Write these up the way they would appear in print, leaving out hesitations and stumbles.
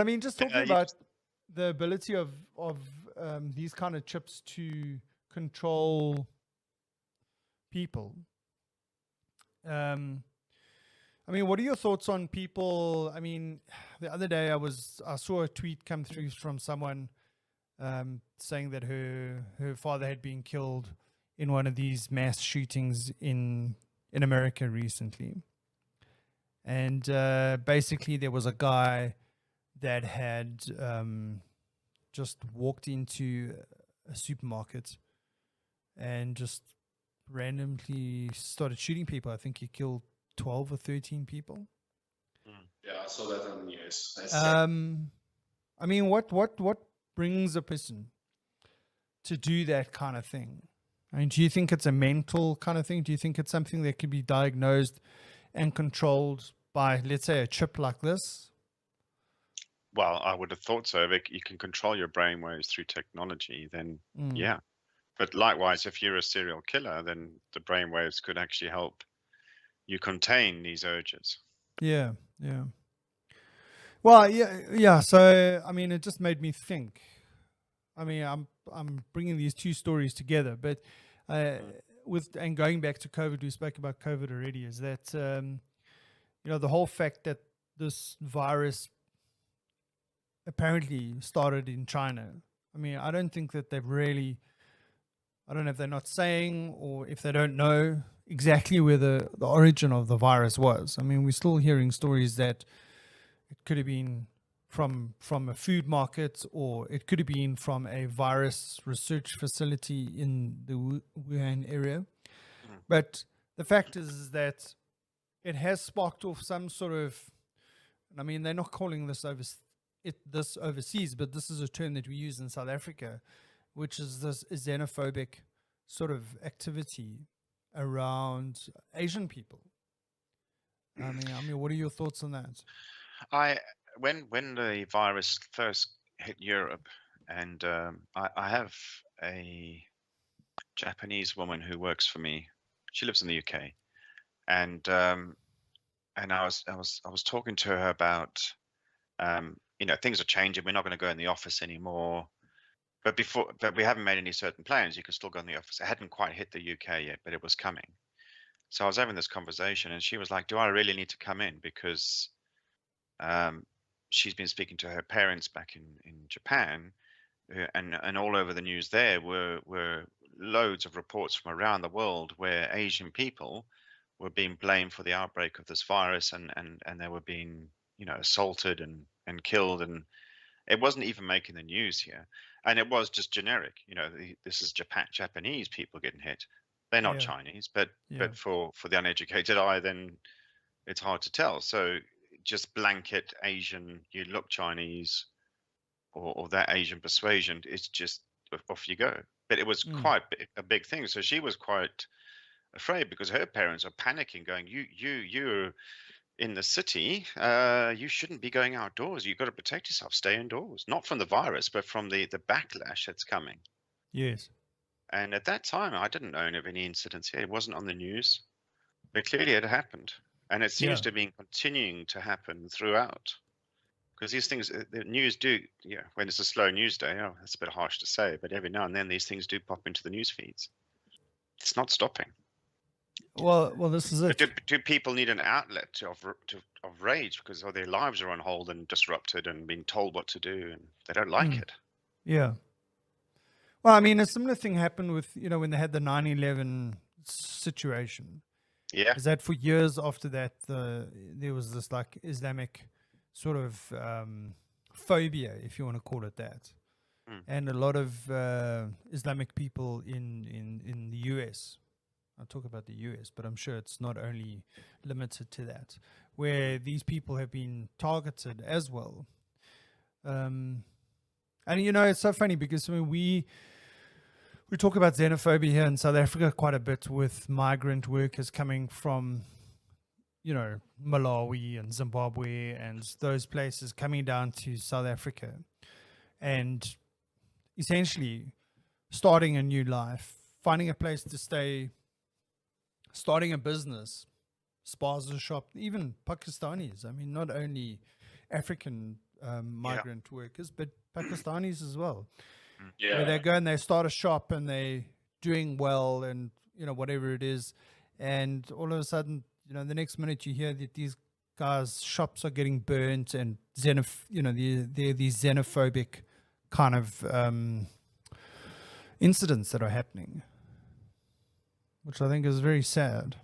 mean, just talking about the ability of these kind of chips to control people. I mean, what are your thoughts on people? I mean, the other day I saw a tweet come through from someone saying that her father had been killed in one of these mass shootings in America recently. And basically there was a guy that had just walked into a supermarket and just randomly started shooting people. I think he killed 12 or 13 people. Yeah, I saw that on the news. I mean, what brings a person to do that kind of thing? I mean, do you think it's a mental kind of thing? Do you think it's something that could be diagnosed and controlled by, let's say, a chip like this? Well, I would have thought so. If you can control your brainwaves through technology, then yeah. But likewise, if you're a serial killer, then the brainwaves could actually help you contain these urges. Yeah, yeah. Well, yeah. So, I mean, it just made me think. I mean, I'm bringing these two stories together, but and going back to COVID, we spoke about COVID already. Is that the whole fact that this virus apparently started in China. I mean, I don't think that they've really. I don't know if they're not saying or if they don't know exactly where the origin of the virus was. I mean, we're still hearing stories that it could have been from a food market, or it could have been from a virus research facility in the Wuhan area. But the fact is that it has sparked off some sort of, I mean, they're not calling this overseas, but this is a term that we use in South Africa, which is this xenophobic sort of activity around Asian people. I mean, what are your thoughts on that? When the virus first hit Europe, and I have a Japanese woman who works for me. She lives in the UK, and I was talking to her about things are changing. We're not going to go in the office anymore. But we haven't made any certain plans. You can still go in the office. It hadn't quite hit the UK yet, but it was coming. So I was having this conversation, and she was like, "Do I really need to come in?" Because she's been speaking to her parents back in Japan, and all over the news there were loads of reports from around the world where Asian people were being blamed for the outbreak of this virus, and they were being assaulted and killed, and it wasn't even making the news here. And it was just generic. This is Japanese people getting hit. They're not Chinese, but for the uneducated eye, then it's hard to tell. So just blanket Asian, you look Chinese, or that Asian persuasion, it's just off you go. But it was quite a big thing. So she was quite afraid because her parents are panicking, going, "You're in the city, you shouldn't be going outdoors. You've got to protect yourself. Stay indoors, not from the virus, but from the backlash that's coming." Yes. And at that time, I didn't know of any incidents here. It wasn't on the news, but clearly it happened. And it seems to be continuing to happen throughout. Because these things, the news do, when it's a slow news day, that's a bit harsh to say, but every now and then these things do pop into the news feeds. It's not stopping. Well, this is it. Do people need an outlet of rage because their lives are on hold and disrupted and being told what to do, and they don't like it? Yeah. Well, I mean, a similar thing happened with, when they had the 9/11 situation. Yeah. Is that for years after that, there was this like Islamic sort of phobia, if you want to call it that. And a lot of Islamic people in the US, I'll talk about the US, but I'm sure it's not only limited to that, where these people have been targeted as well. And, it's so funny because we talk about xenophobia here in South Africa quite a bit with migrant workers coming from, Malawi and Zimbabwe and those places coming down to South Africa and essentially starting a new life, finding a place to stay, starting a business, spaza shop, even Pakistanis. I mean, not only African migrant workers, but Pakistanis as well. Yeah. Where they go and they start a shop and they doing well and, you know, whatever it is. And all of a sudden, you know, the next minute you hear that these guys' shops are getting burnt and they're these xenophobic kind of incidents that are happening, which I think is very sad.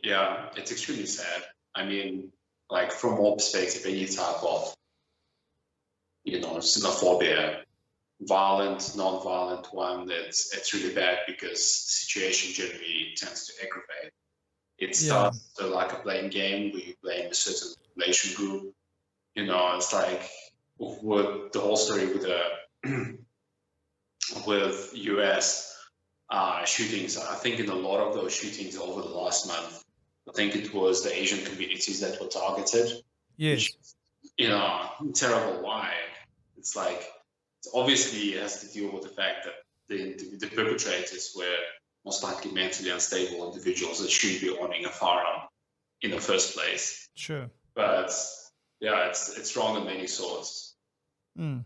Yeah, it's extremely sad. I mean, like from our perspective, any type of, you know, xenophobia, violent, non-violent one, it's really bad because the situation generally tends to aggravate. It starts like a blame game where you blame a certain population group. You know, it's like with the whole story with the with US shootings. I think in a lot of those shootings over the last month, I think it was the Asian communities that were targeted. Yes. Which, you know, terrible. Why? It's like, it obviously has to deal with the fact that the perpetrators were most likely mentally unstable individuals that shouldn't be owning a firearm in the first place. Sure. But yeah, it's wrong on many sorts. Mm.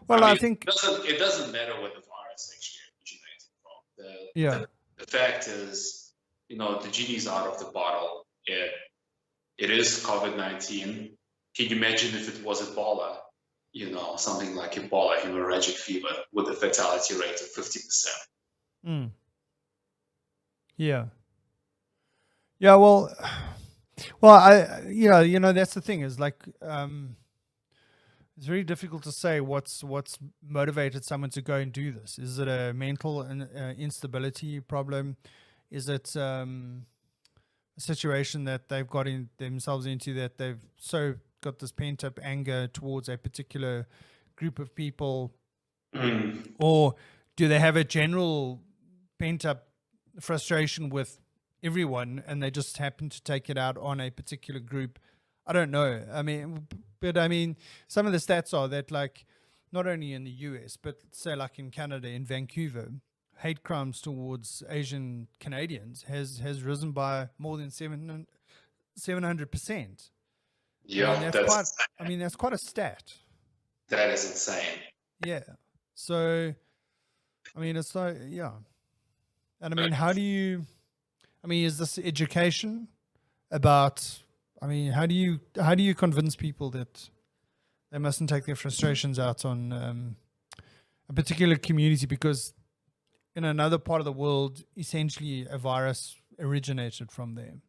Well, I think it doesn't matter where the virus actually originated from. The fact is, you know, the genie's out of the bottle. It is COVID-19. Can you imagine if it was Ebola? You know, something like Ebola, hemorrhagic fever, with a fatality rate of 50%. Mm. Yeah. Yeah. Well, you know, that's the thing is like, it's very difficult to say what's motivated someone to go and do this. Is it a mental instability problem? Is it a situation that they've got themselves into, that they've so got this pent up anger towards a particular group of people? Or do they have a general pent up frustration with everyone and they just happen to take it out on a particular group? I don't know. I mean, some of the stats are that, like, not only in the US, but say like in Canada, in Vancouver, hate crimes towards Asian Canadians has risen by more than 700%. Yeah, that's quite a stat. That is insane. Yeah. So, I mean, it's like, yeah. And I mean, how do you, is this education about, how do you convince people that they mustn't take their frustrations out on a particular community because in another part of the world, essentially a virus originated from there?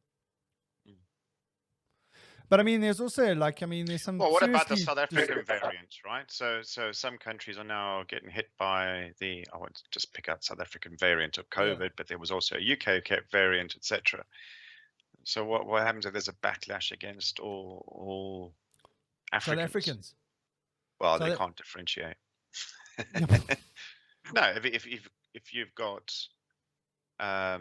But there's also there's some. Well, what about the South African variant, right? So some countries are now getting hit by I won't just pick out South African variant of COVID, but there was also a UK variant, etc. So what happens if there's a backlash against all Africans? South Africans? Well, they can't differentiate. No, if you've got, I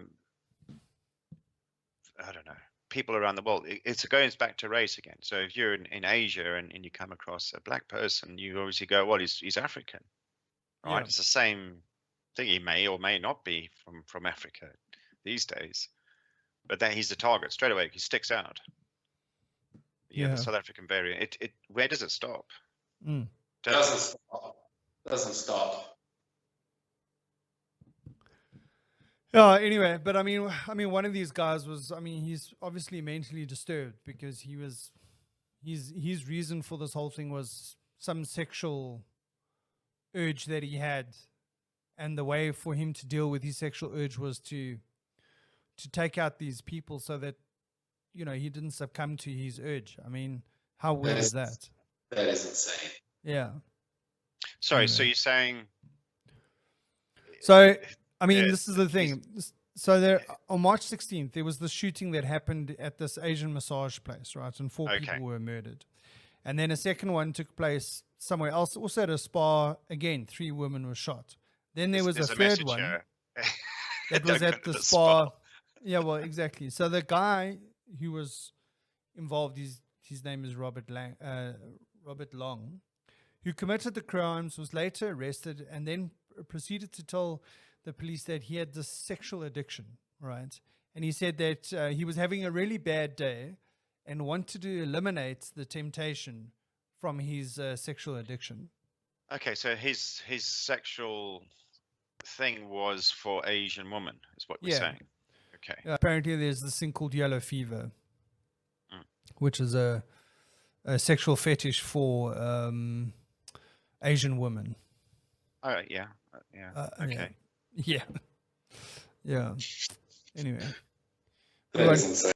don't know, people around the world, it goes back to race again. So if you're in Asia and you come across a black person, you obviously go, well, he's African, right? Yeah. It's the same thing. He may or may not be from Africa these days, but then he's the target straight away. He sticks out. The South African variant. It where does it stop? Doesn't stop. Yeah. Anyway, but one of these guys was, he's obviously mentally disturbed because his reason for this whole thing was some sexual urge that he had, and the way for him to deal with his sexual urge was to take out these people so that, he didn't succumb to his urge. How weird is that? That is insane. Yeah. Sorry, so you're saying... So, this is the thing. So there, on March 16th, there was this shooting that happened at this Asian massage place, right? And 4 people were murdered. And then a second one took place somewhere else, also at a spa. Again, 3 women were shot. Then there was a third one that was at the spa. Yeah, well, exactly. So the guy who was involved, his name is Robert Long, who committed the crimes, was later arrested and then proceeded to tell the police that he had this sexual addiction, right? And he said that he was having a really bad day and wanted to eliminate the temptation from his sexual addiction. Okay, so his sexual thing was for Asian women, is what you're Yeah. saying. Okay. Apparently, there's this thing called yellow fever, Mm. which is a sexual fetish for Asian women. All right. Yeah. Yeah. Okay. Yeah. Yeah. Anyway. That is insane.